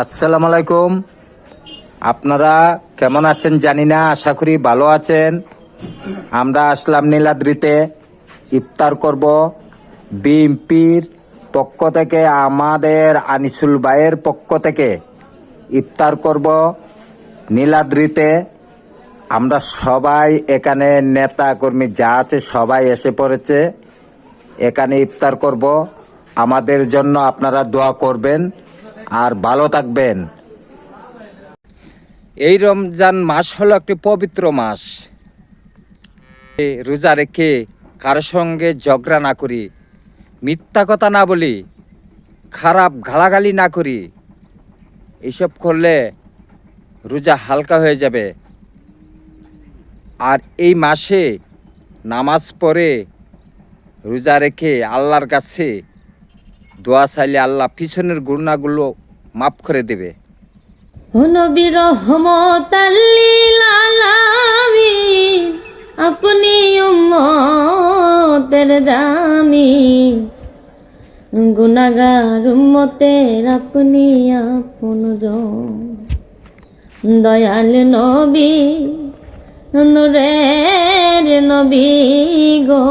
আসসালামু আলাইকুম। আপনারা কেমন আছেন জানি না, আশা করি ভালো আছেন। আমরা আসলাম নীলাদ্রিতে ইফতার করব। বিএনপির পক্ষ থেকে, আমাদের আনিসুল ভাইয়ের পক্ষ থেকে ইফতার করব নীলাদ্রিতে। আমরা সবাই এখানে, নেতা কর্মী যা আছে সবাই এসে পড়েছে। এখানে ইফতার করব। আমাদের জন্য আপনারা দোয়া করবেন আর ভালো থাকবেন। এই রমজান মাস হলো একটি পবিত্র মাস। রোজা রেখে কারোর সঙ্গে ঝগড়া না করি, মিথ্যা কথা না বলি, খারাপ গালাগালি না করি। এসব করলে রোজা হালকা হয়ে যাবে। আর এই মাসে নামাজ পড়ে রোজা রেখে আল্লাহর কাছে দোয়া চাইলে আল্লাহ পিছনের গুনাহগুলো মাফ করে দেবে। নবী রহমতাল লিল আলামিন, আপনি উম্মতের জামিন, গুনাহগার উম্মতের আপনি আপনজন। দয়াল নবী, নূরের নবী গো,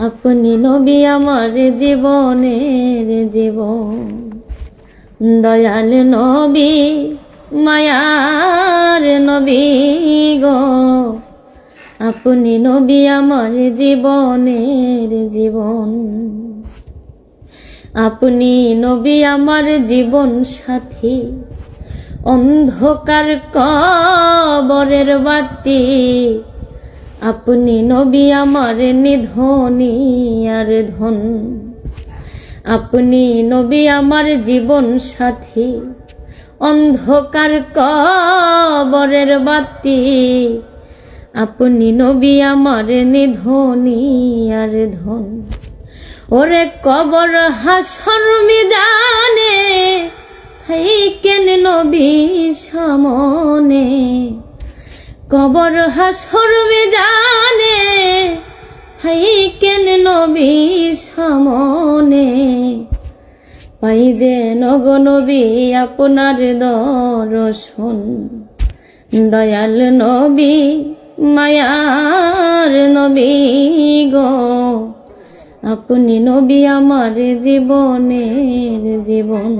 আপনি নবী আমার জীবনের জীবন। দয়াল নবী, মায়ার নবী গো, আপনি নবী আমার জীবনের জীবন। আপনি নবী আমার জীবন সাথী, অন্ধকার কবরের বাতি। আপনি নবী আমার নিধনী আর ধন। আপনি নবী আমার জীবন সাথী, অন্ধকার কবরের বাতি। আপনি নবী আমার নিধনী আর ধন। ওরে কবর হাসর মিজানে থাইকেন নবী সামনে। কবর হাসর মিজানে থাইকেন নবী সামনে। পাই যে নগ নবী আপনার দর্শন। দয়াল নবী, মায়ার নবী গো, আপনি নবী আমার জীবনের জীবন।